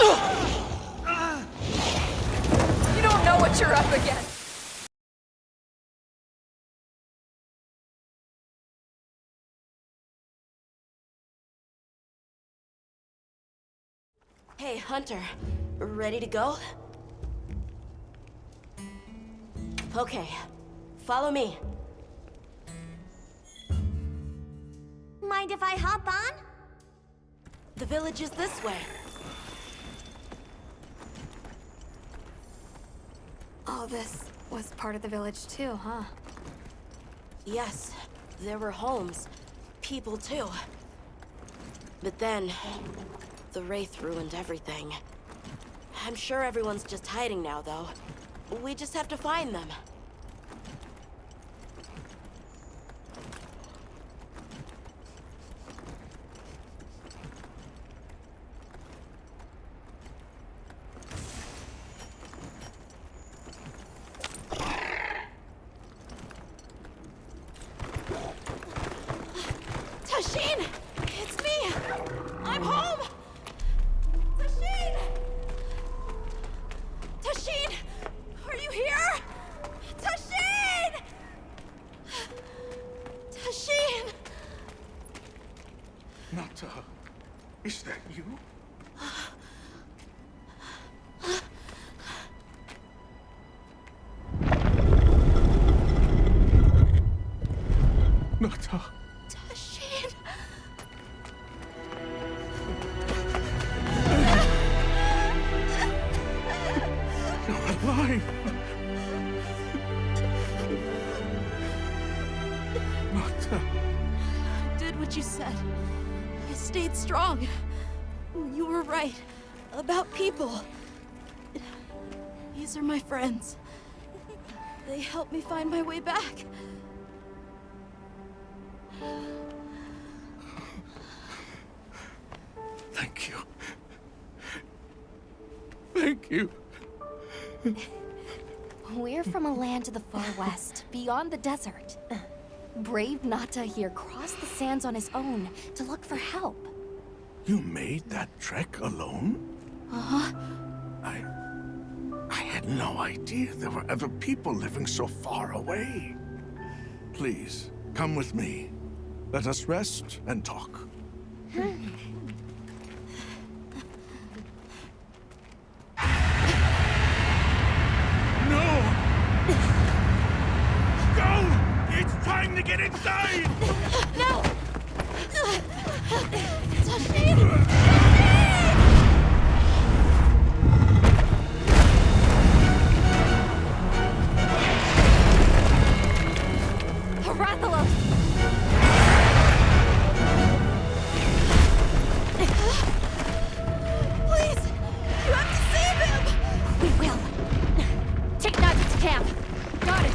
You don't know what you're up against. Hey, Hunter. Ready to go? Okay. Follow me. Mind if I hop on? The village is this way. All this was part of the village too, huh? Yes, there were homes. People too. But then, the Wraith ruined everything. I'm sure everyone's just hiding now, though. We just have to find them. Tashin! It's me! I'm home! Tashin! Tashin! Are you here? Tashin! Tashin! Nata, is that you? Nata. Tashin! You're alive! Nata. Did what you said. I stayed strong. You were right. About people. These are my friends. They helped me find my way back. Thank you. Thank you. We're from a land to the far west, beyond the desert. Brave Nata here crossed the sands on his own to look for help. You made that trek alone? Uh-huh. I had no idea there were other people living so far away. Please, come with me. Let us rest and talk. No! Go! It's time to get inside! No! Tashin! Herathalos! Please! You have to save him! We will. Take Nata to camp. Got it.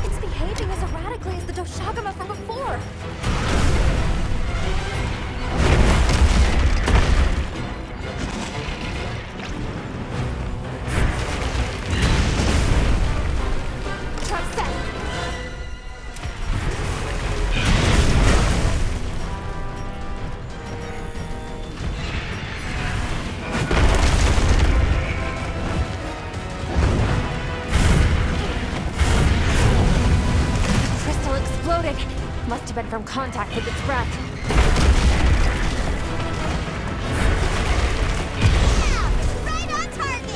It's behaving as erratically as the Doshagama from before. Trap set. Crystal exploded. Must have been from contact with its breath. Right on target!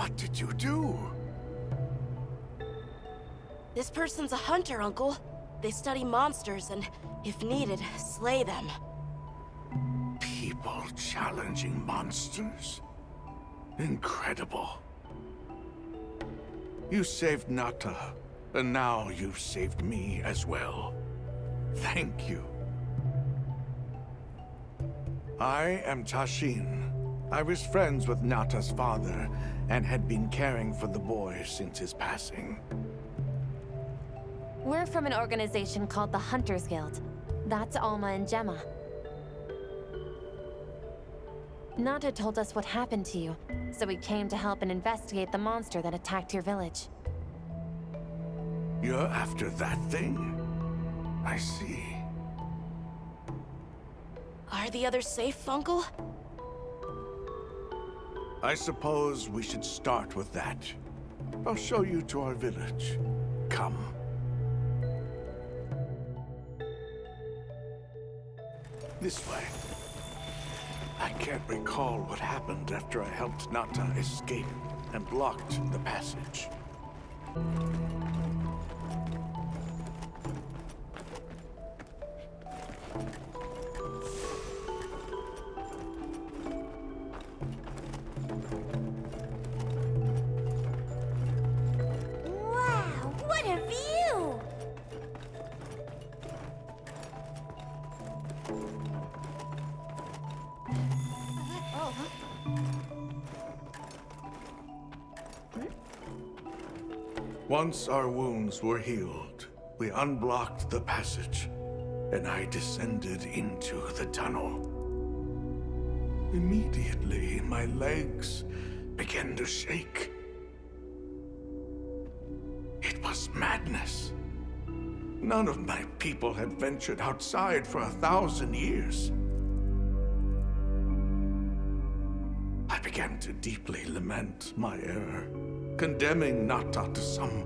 What did you do? This person's a hunter, Uncle. They study monsters and, if needed, slay them. People challenging monsters? Incredible. You saved Nata, and now you've saved me as well. Thank you. I am Tashin. I was friends with Nata's father and had been caring for the boy since his passing. We're from an organization called the Hunters Guild. That's Alma and Gemma. Nata told us what happened to you, so we came to help and investigate the monster that attacked your village. You're after that thing? I see. Are the others safe, Uncle? I suppose we should start with that. I'll show you to our village. Come. This way. I can't recall what happened after I helped Nata escape and blocked the passage. Wow, what a view! Once our wounds were healed, we unblocked the passage, and I descended into the tunnel. Immediately, my legs began to shake. It was madness. None of my people had ventured outside for 1,000 years. I began to deeply lament my error, condemning Nata to some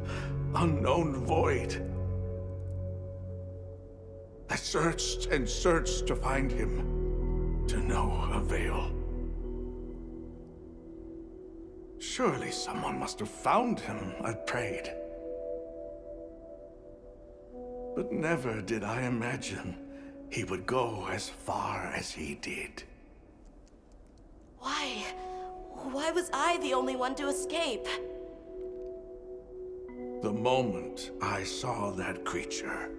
unknown void. I searched and searched to find him, to no avail. Surely someone must have found him, I prayed. But never did I imagine he would go as far as he did. Why? Why was I the only one to escape? The moment I saw that creature,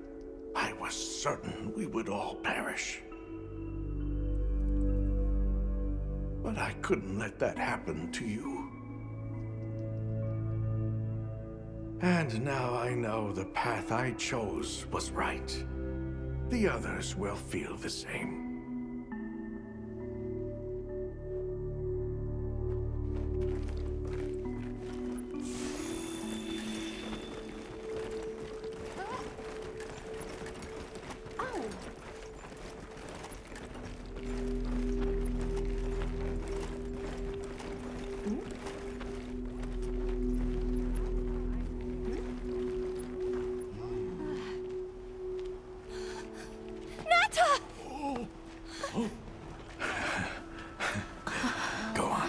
I was certain we would all perish. But I couldn't let that happen to you. And now I know the path I chose was right. The others will feel the same. Go on.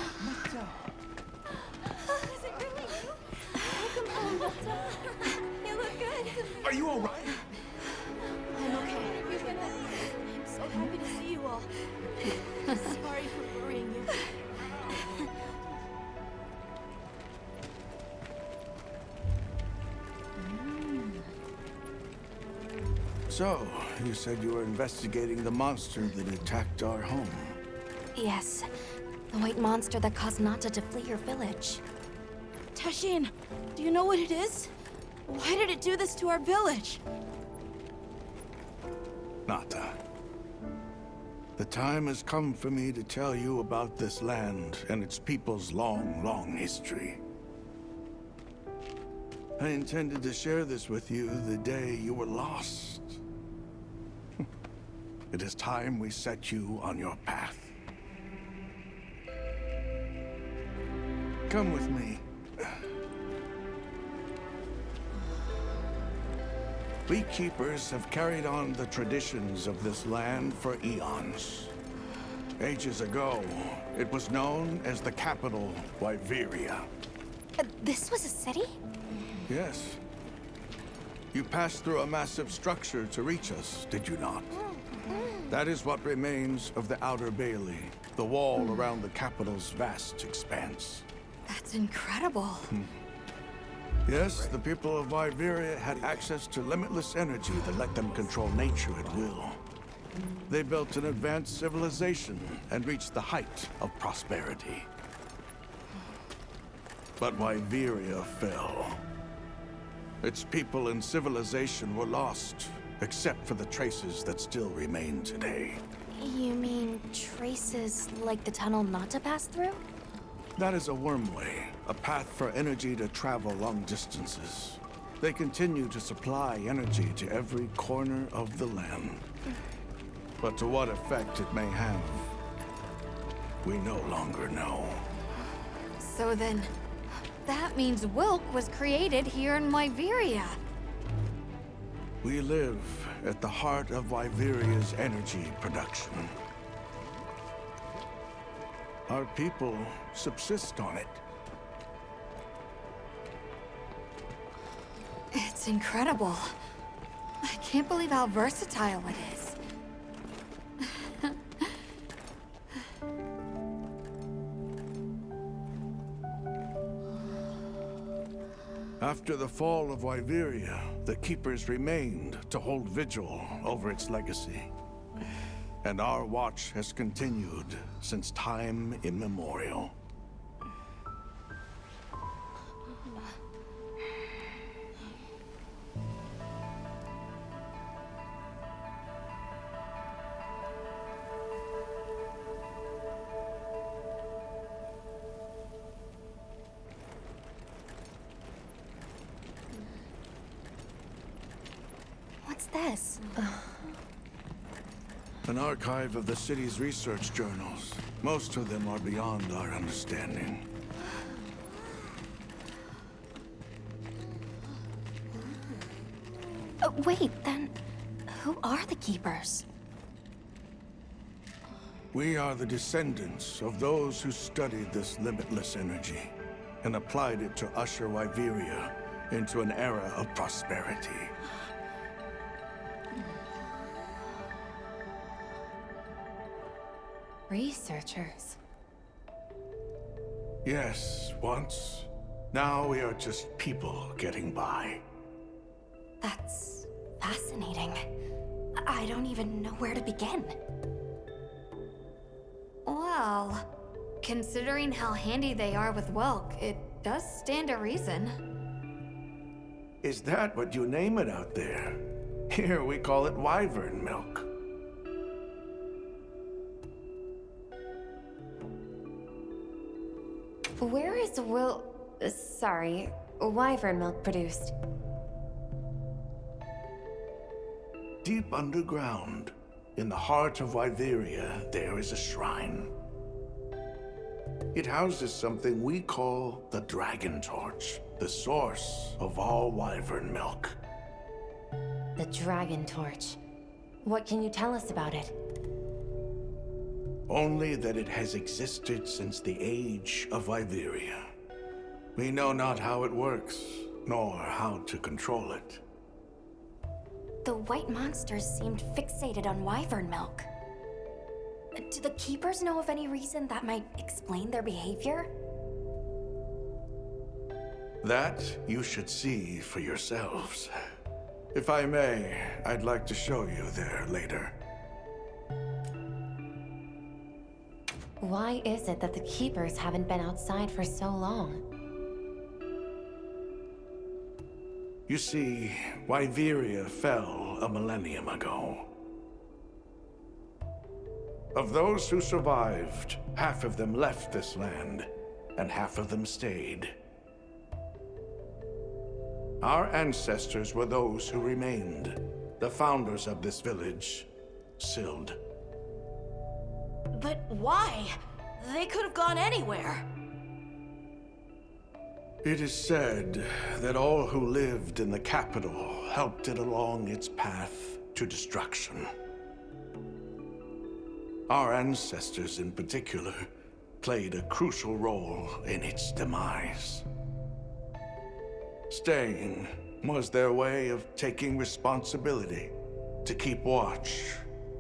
Is it really you? Welcome home, Nata. You look good. Are you all right? I'm okay. I'm so happy to see you all. Sorry for worrying you. So, you said you were investigating the monster that attacked our home. Yes, the white monster that caused Nata to flee your village. Tashin, do you know what it is? Why did it do this to our village? Nata. The time has come for me to tell you about this land and its people's long, long history. I intended to share this with you the day you were lost. It is time we set you on your path. Come with me. Beekeepers have carried on the traditions of this land for eons. Ages ago, it was known as the capital, Wyveria. This was a city? Yes. You passed through a massive structure to reach us, did you not? That is what remains of the Outer Bailey, the wall around the capital's vast expanse. That's incredible. Yes, the people of Wyveria had access to limitless energy that let them control nature at will. They built an advanced civilization and reached the height of prosperity. But Wyveria fell. Its people and civilization were lost, except for the traces that still remain today. You mean traces like the tunnel not to pass through? That is a wormway, a path for energy to travel long distances. They continue to supply energy to every corner of the land. But to what effect it may have, we no longer know. So then, that means Wilk was created here in Wyveria. We live at the heart of Wyveria's energy production. Our people subsist on it. It's incredible. I can't believe how versatile it is. After the fall of Wyveria, the Keepers remained to hold vigil over its legacy. And our watch has continued since time immemorial. What's this? An archive of the city's research journals. Most of them are beyond our understanding. Wait, then who are the Keepers? We are the descendants of those who studied this limitless energy and applied it to usher Wyveria into an era of prosperity. Researchers. Yes, once. Now we are just people getting by. That's fascinating. I don't even know where to begin. Well, considering how handy they are with Wilk, it does stand to reason. Is that what you name it out there? Here we call it wyvern milk. Where is wyvern milk produced? Deep underground, in the heart of Wyveria, there is a shrine. It houses something we call the Dragon Torch, the source of all wyvern milk. The Dragon Torch. What can you tell us about it? Only that it has existed since the age of Wyveria. We know not how it works, nor how to control it. The white monsters seemed fixated on wyvern milk. Do the Keepers know of any reason that might explain their behavior? That you should see for yourselves. If I may, I'd like to show you there later. Why is it that the Keepers haven't been outside for so long? You see, Wyveria fell a millennium ago. Of those who survived, half of them left this land, and half of them stayed. Our ancestors were those who remained, the founders of this village, Sild. But why? They could have gone anywhere. It is said that all who lived in the capital helped it along its path to destruction. Our ancestors in particular played a crucial role in its demise. Staying was their way of taking responsibility to keep watch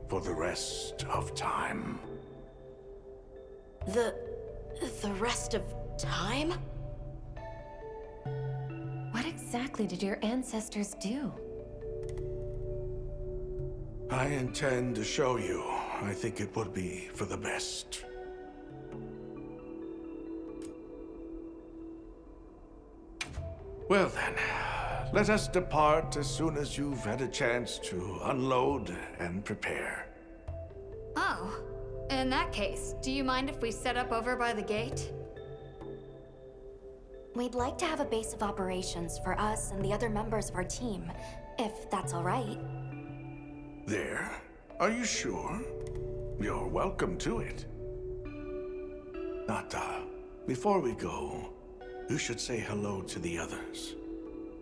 for the rest of time. The rest of time? What exactly did your ancestors do? I intend to show you. I think it would be for the best. Well then, let us depart as soon as you've had a chance to unload and prepare. Oh, in that case, do you mind if we set up over by the gate? We'd like to have a base of operations for us and the other members of our team, if that's all right. There? Are you sure? You're welcome to it. Nata, before we go, you should say hello to the others.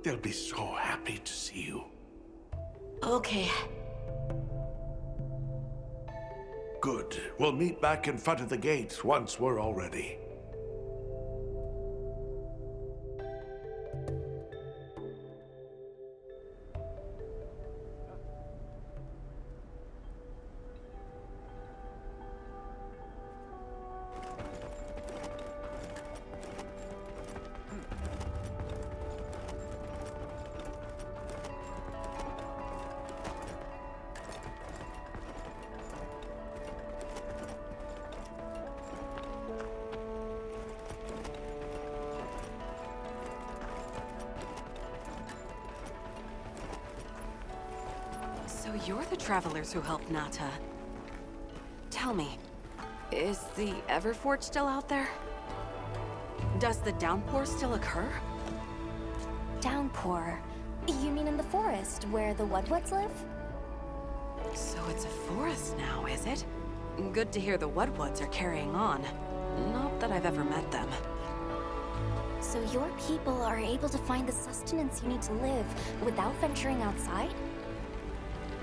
They'll be so happy to see you. Okay. Good. We'll meet back in front of the gate once we're all ready. So you're the travelers who helped Nata. Tell me, is the Everforge still out there? Does the downpour still occur? Downpour? You mean in the forest, where the Woodwoods live? So it's a forest now, is it? Good to hear the Woodwoods are carrying on. Not that I've ever met them. So your people are able to find the sustenance you need to live without venturing outside?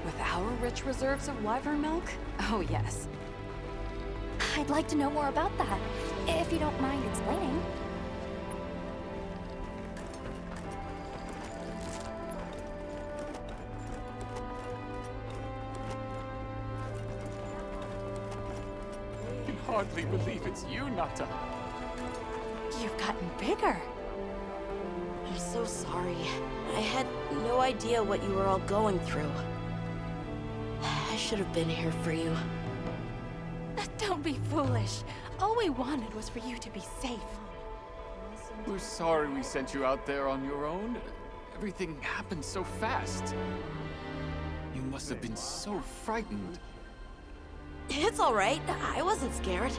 With our rich reserves of wyvern milk? Oh yes. I'd like to know more about that, if you don't mind explaining. I can hardly believe it's you, Nata. You've gotten bigger. I'm so sorry. I had no idea what you were all going through. I should have been here for you. Don't be foolish. All we wanted was for you to be safe. We're sorry we sent you out there on your own. Everything happened so fast. You must have been so frightened. It's all right. I wasn't scared.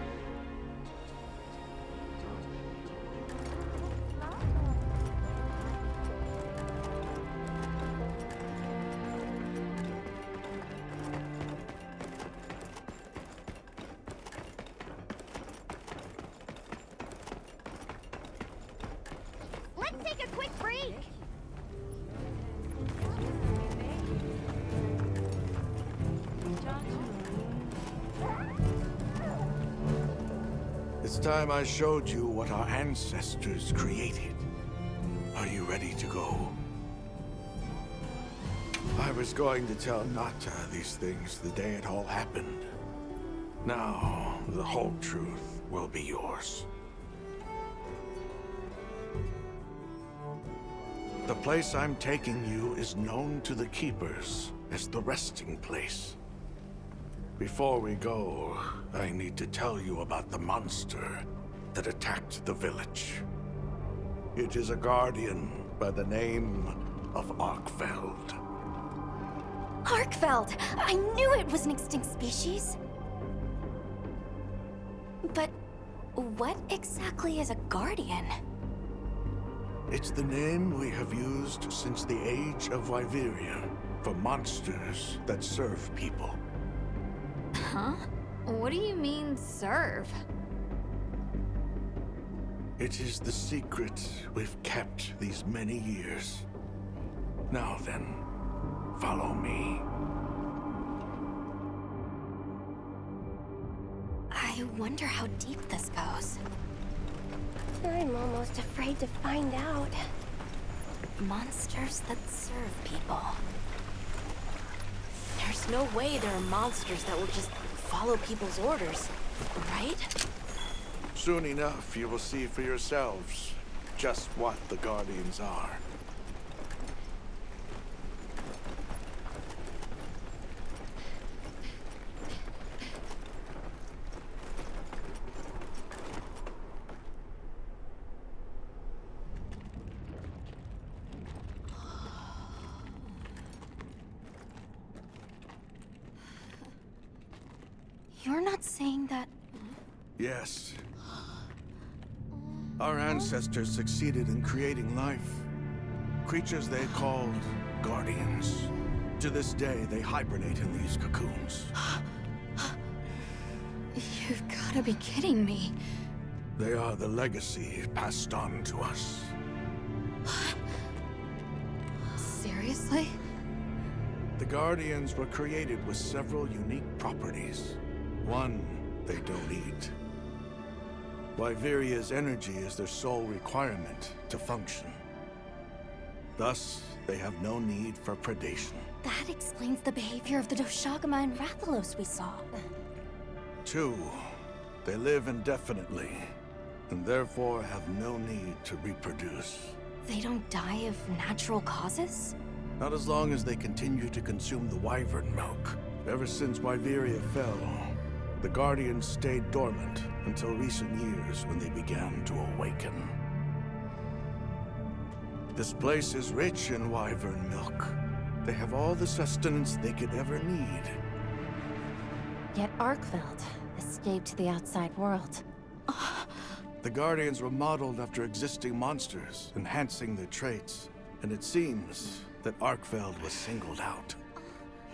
Let's take a quick break. It's time I showed you what our ancestors created. Are you ready to go? I was going to tell Nata these things the day it all happened. Now, the whole truth will be yours. The place I'm taking you is known to the Keepers as the resting place. Before we go, I need to tell you about the monster that attacked the village. It is a guardian by the name of Arkfeld. Arkfeld! I knew it was an extinct species! But what exactly is a guardian? It's the name we have used since the age of Wyveria for monsters that serve people. Huh? What do you mean, serve? It is the secret we've kept these many years. Now then, follow me. I wonder how deep this goes. I'm almost afraid to find out. Monsters that serve people. There's no way there are monsters that will just follow people's orders, right? Soon enough, you will see for yourselves just what the Guardians are. You're not saying that... Yes. Our ancestors succeeded in creating life. Creatures they called Guardians. To this day, they hibernate in these cocoons. You've gotta be kidding me. They are the legacy passed on to us. Seriously? The Guardians were created with several unique properties. One, they don't eat. Wyveria's energy is their sole requirement to function. Thus, they have no need for predation. That explains the behavior of the Doshagama and Rathalos we saw. Two, they live indefinitely, and therefore have no need to reproduce. They don't die of natural causes? Not as long as they continue to consume the wyvern milk. Ever since Wyveria fell, the Guardians stayed dormant until recent years when they began to awaken. This place is rich in wyvern milk. They have all the sustenance they could ever need. Yet Arkveld escaped the outside world. The Guardians were modeled after existing monsters, enhancing their traits. And it seems that Arkveld was singled out.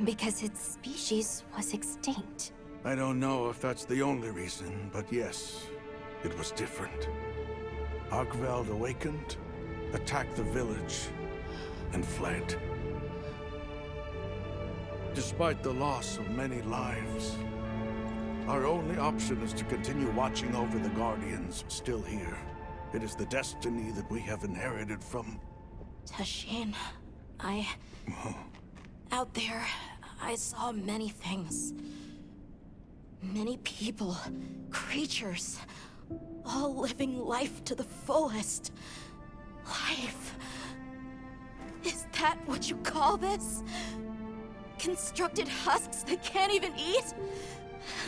Because its species was extinct. I don't know if that's the only reason, but yes, it was different. Arkveld awakened, attacked the village, and fled. Despite the loss of many lives, our only option is to continue watching over the Guardians still here. It is the destiny that we have inherited from... Tashin, out there, I saw many things. Many people, creatures, all living life to the fullest. Life. Is that what you call this? Constructed husks that can't even eat?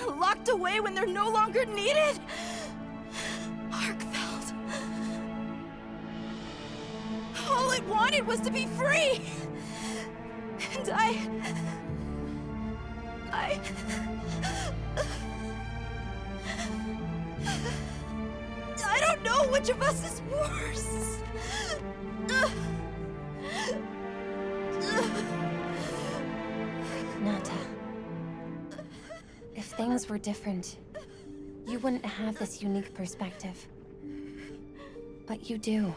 Locked away when they're no longer needed? Arkveld. All it wanted was to be free! And I don't know which of us is worse. Nata. If things were different, you wouldn't have this unique perspective. But you do.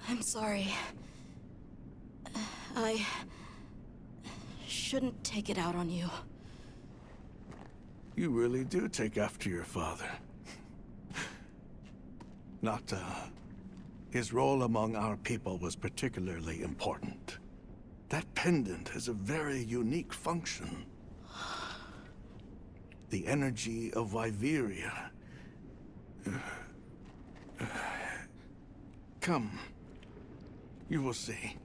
I'm sorry. I shouldn't take it out on you. You really do take after your father. Nata, his role among our people was particularly important. That pendant has a very unique function. The energy of Wyveria. Come. You will see.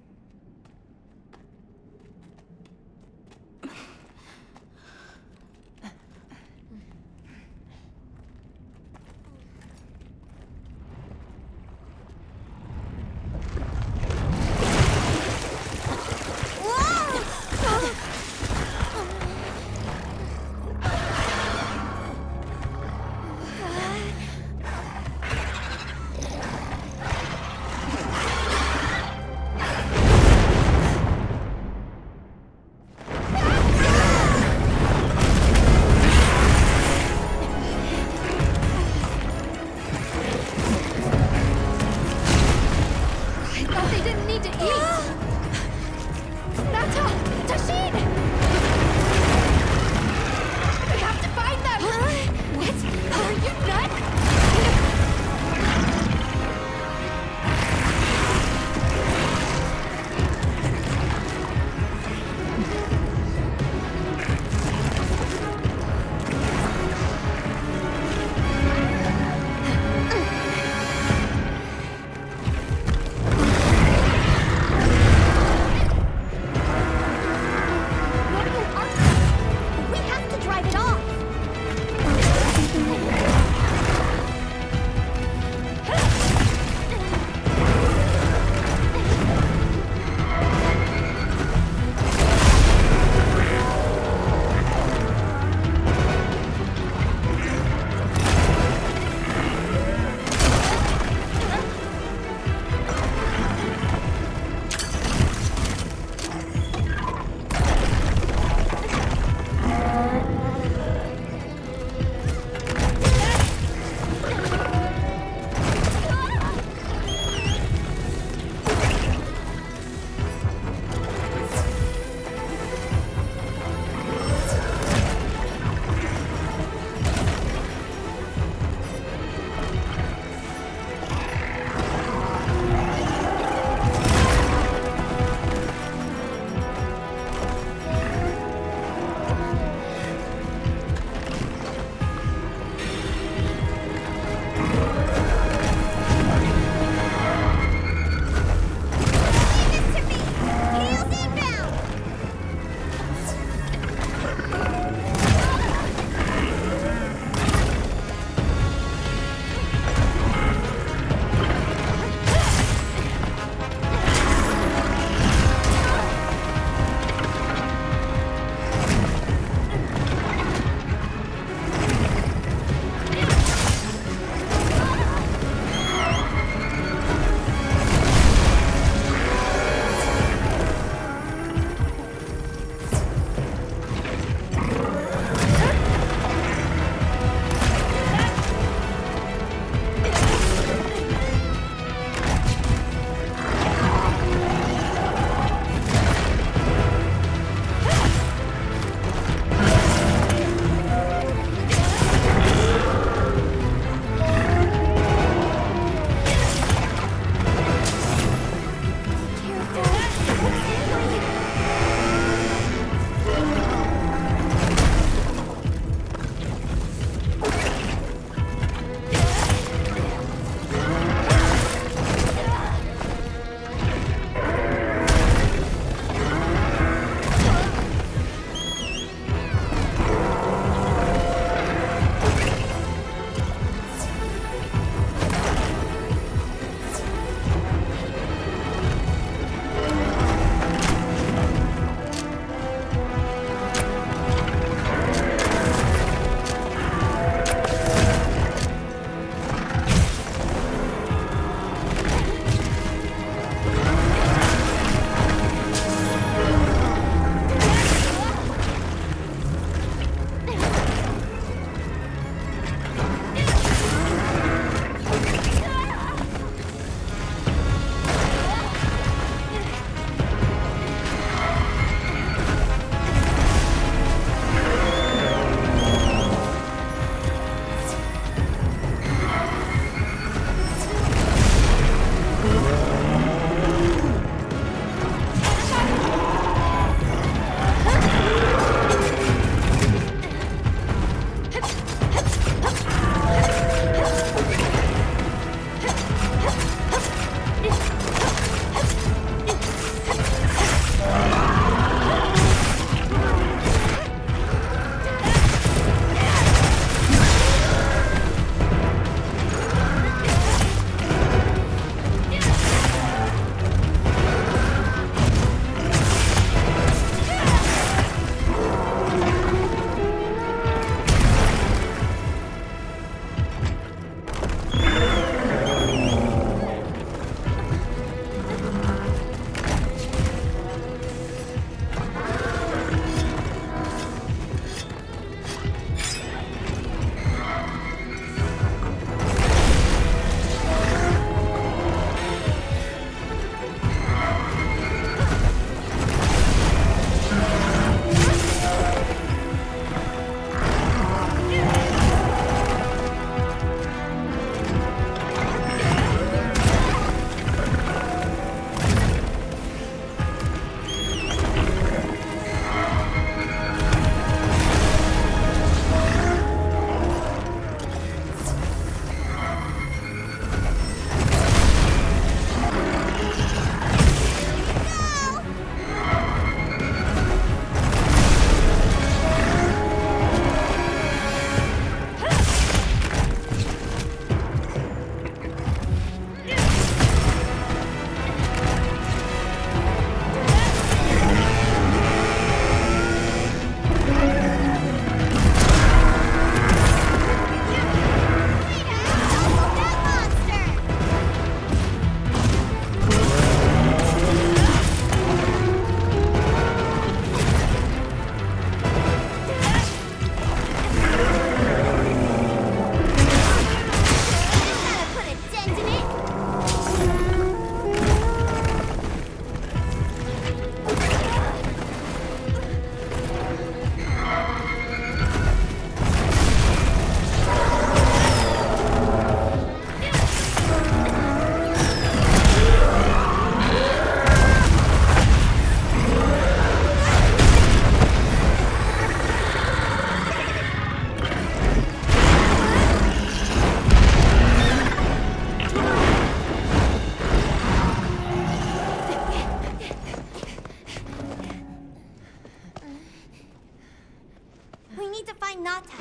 We need to find Nata.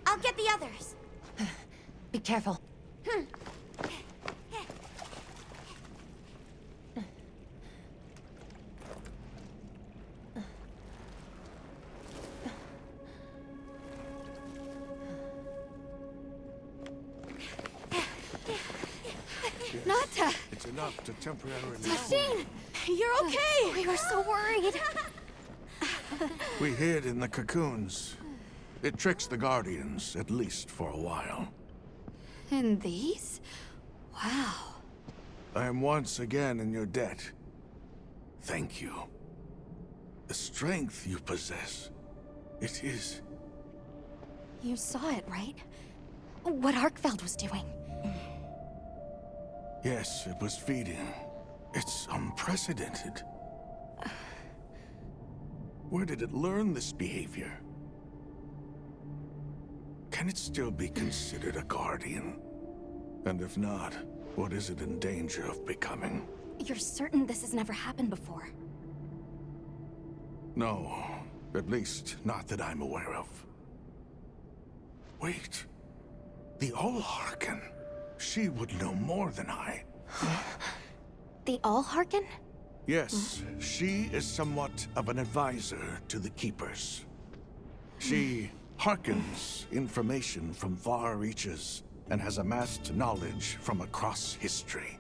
I'll get the others. Be careful. Nata! It's enough to temporarily... Sheen! You're okay! We were so worried. We hid in the cocoons. It tricks the Guardians, at least for a while. And these? Wow. I am once again in your debt. Thank you. The strength you possess, it is... You saw it, right? What Arkfeld was doing. Yes, it was feeding. It's unprecedented. Where did it learn this behavior? Can it still be considered a Guardian? And if not, what is it in danger of becoming? You're certain this has never happened before? No, at least not that I'm aware of. Wait, the Allharken. She would know more than I. The Allharken? Yes, she is somewhat of an advisor to the Keepers. She hearkens information from far reaches and has amassed knowledge from across history.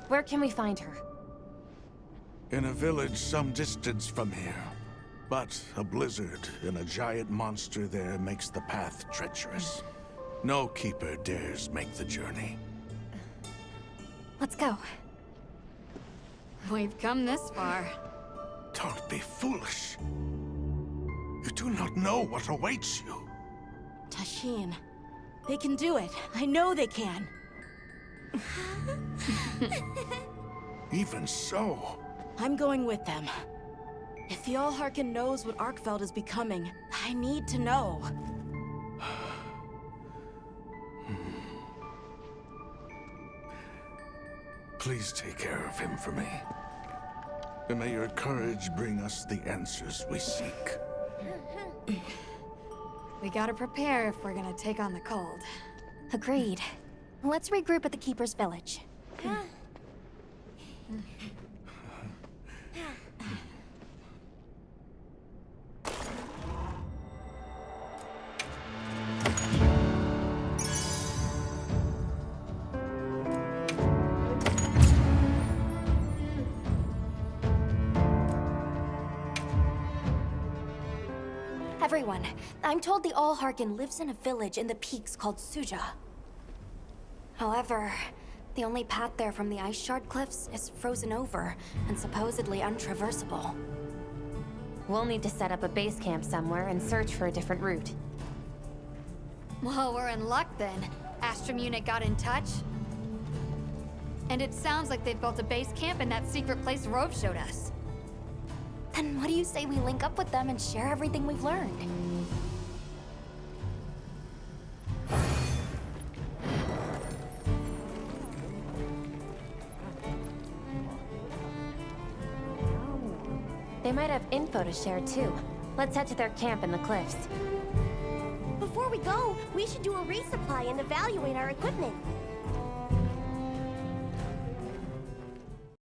Where can we find her? In a village some distance from here. But a blizzard and a giant monster there makes the path treacherous. No Keeper dares make the journey. Let's go. We've come this far. Don't be foolish. You do not know what awaits you. Tashin, they can do it. I know they can. Even so, I'm going with them. If the Allharken knows what Arkfeld is becoming, I need to know. please take care of him for me. And may your courage bring us the answers we seek. We gotta prepare if we're gonna take on the cold. Agreed. Let's regroup at the Keeper's Village. Everyone, I'm told the Allharken lives in a village in the peaks called Suja. However, the only path there from the ice shard cliffs is frozen over and supposedly untraversable. We'll need to set up a base camp somewhere and search for a different route. Well, we're in luck then. Astrum unit got in touch. And it sounds like they've built a base camp in that secret place Rove showed us. Then what do you say we link up with them and share everything we've learned? They might have info to share too. Let's head to their camp in the cliffs. Before we go, we should do a resupply and evaluate our equipment.